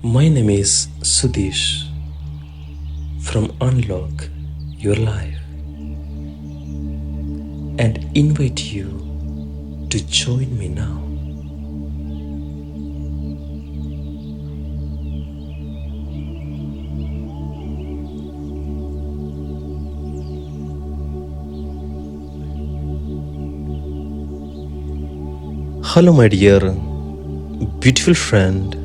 My name is Sudesh from Unlock Your Life and invite you to join me now. Hello, my dear, beautiful friend.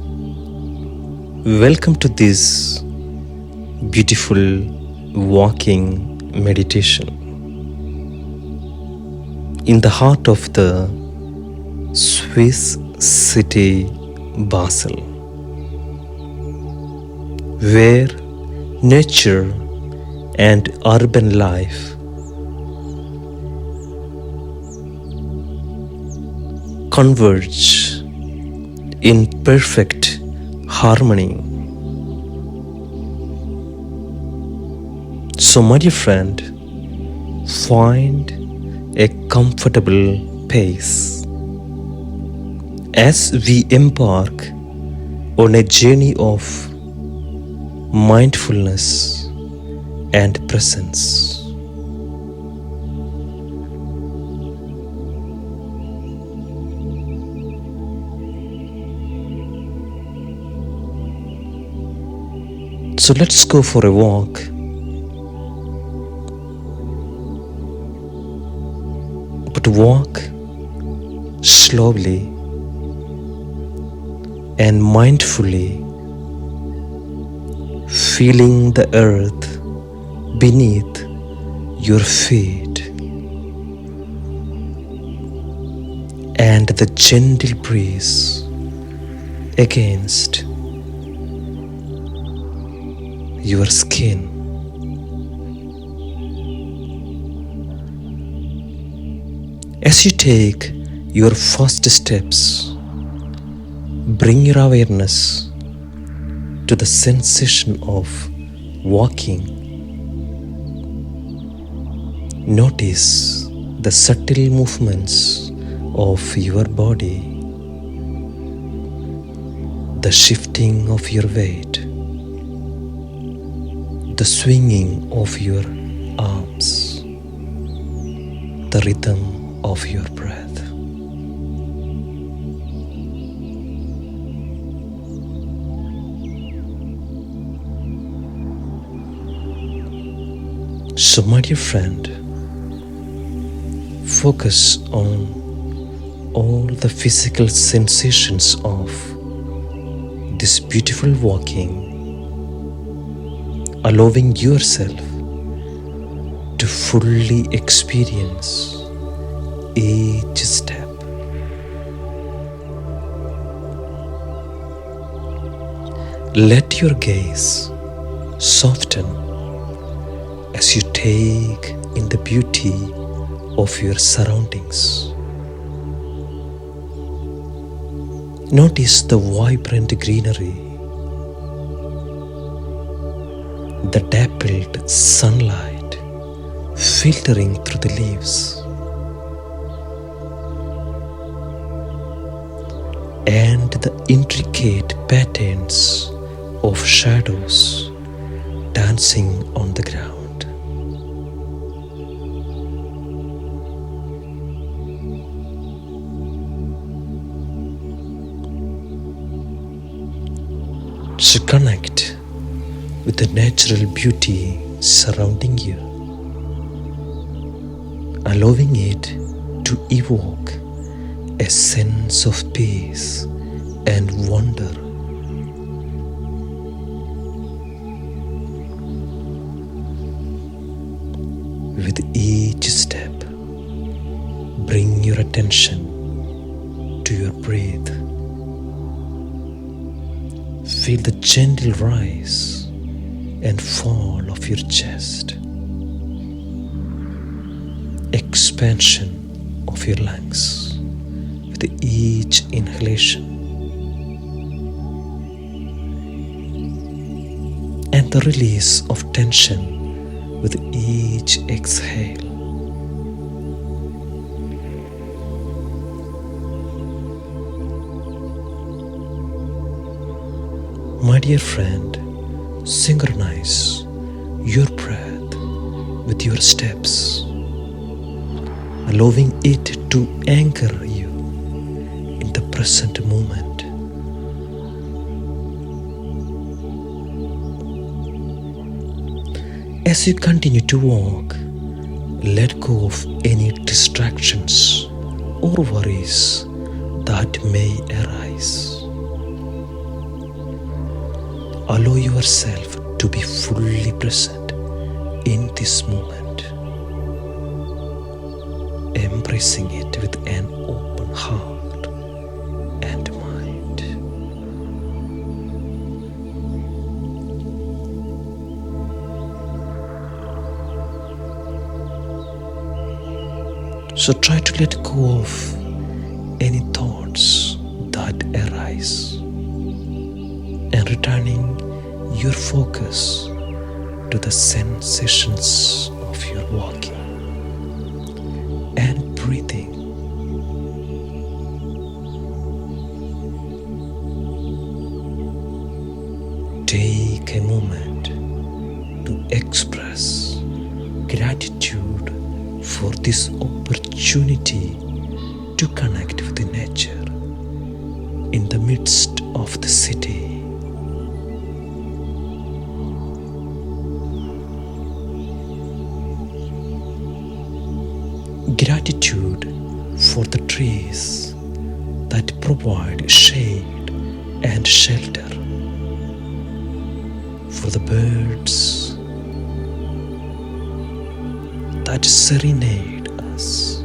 Welcome to this beautiful walking meditation in the heart of the Swiss city Basel, where nature and urban life converge in perfect harmony. So, my dear friend, find a comfortable pace as we embark on a journey of mindfulness and presence. So let's go for a walk. But walk slowly and mindfully, feeling the earth beneath your feet and the gentle breeze against your skin. As you take your first steps, bring your awareness to the sensation of walking. Notice the subtle movements of your body, the shifting of your weight, the swinging of your arms, the rhythm of your breath. So, my dear friend, focus on all the physical sensations of this beautiful walking, allowing yourself to fully experience each step. Let your gaze soften as you take in the beauty of your surroundings. Notice the vibrant greenery, the dappled sunlight filtering through the leaves, and the intricate patterns of shadows dancing on the ground. So connect with the natural beauty surrounding you, allowing it to evoke a sense of peace and wonder. With each step, bring your attention to your breath. Feel the gentle rise and fall of your chest, expansion of your lungs with each inhalation, and the release of tension with each exhale. My dear friend, synchronize your breath with your steps, allowing it to anchor you in the present moment. As you continue to walk, let go of any distractions or worries that may arise. Allow yourself to be fully present in this moment, embracing it with an open heart and mind. So try to let go of any thoughts that arise and returning your focus to the sensations of your walking and breathing. Take a moment to express gratitude for this opportunity to connect with the nature in the midst of the city. Gratitude for the trees that provide shade and shelter, for the birds that serenade us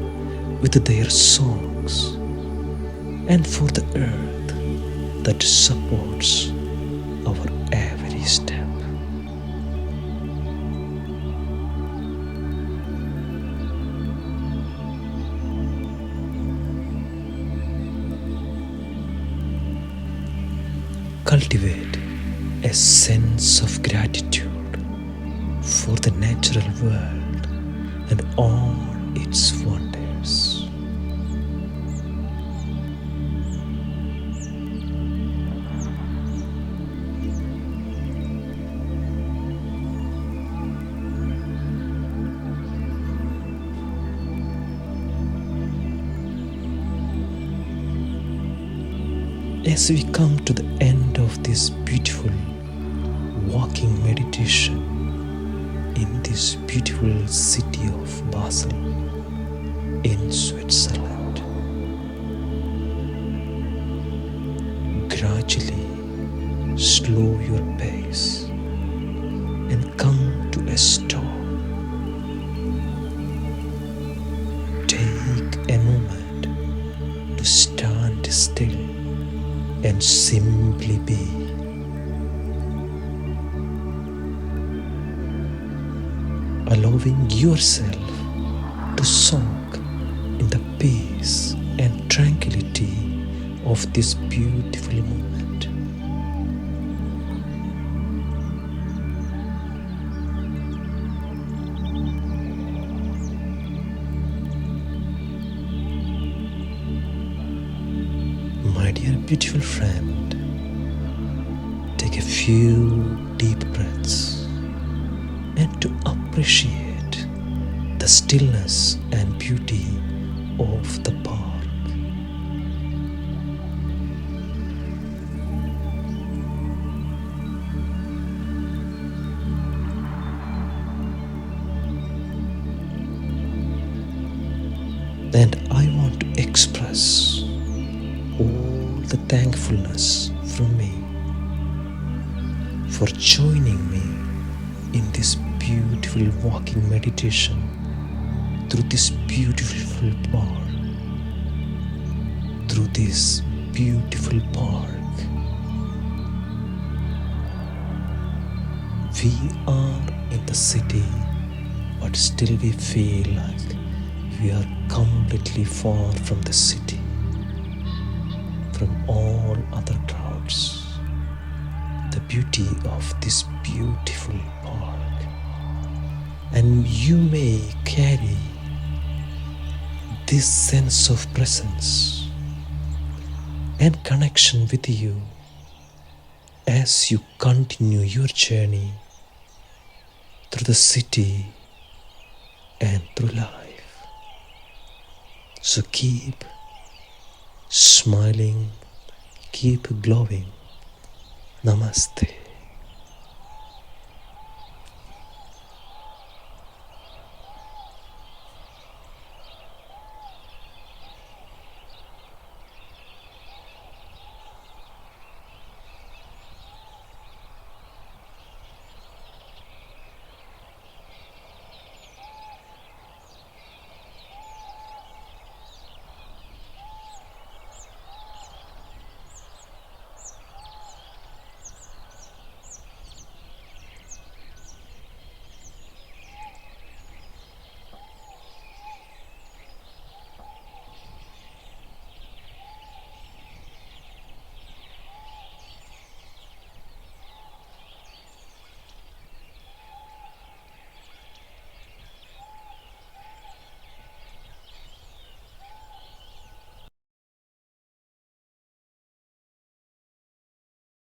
with their songs, and for the earth that supports our every step. Cultivate a sense of gratitude for the natural world and all its wonders. As we come to the end of this beautiful walking meditation in this beautiful city of Basel in Switzerland, gradually slow your pace and come to a stop. Take a moment to stand still and simply be. Allowing yourself to soak in the peace and tranquility of this beautiful moment. My dear beautiful friend, take a few deep breaths and to appreciate the stillness and beauty of the park. And I want to express all the thankfulness from me for joining me in this beautiful walking meditation through this beautiful park, through this beautiful park. We are in the city, but still we feel like we are completely far from the city, from all other crowds. The beauty of this beautiful park, and you may carry this sense of presence and connection with you as you continue your journey through the city and through life. So keep smiling, keep glowing. Namaste.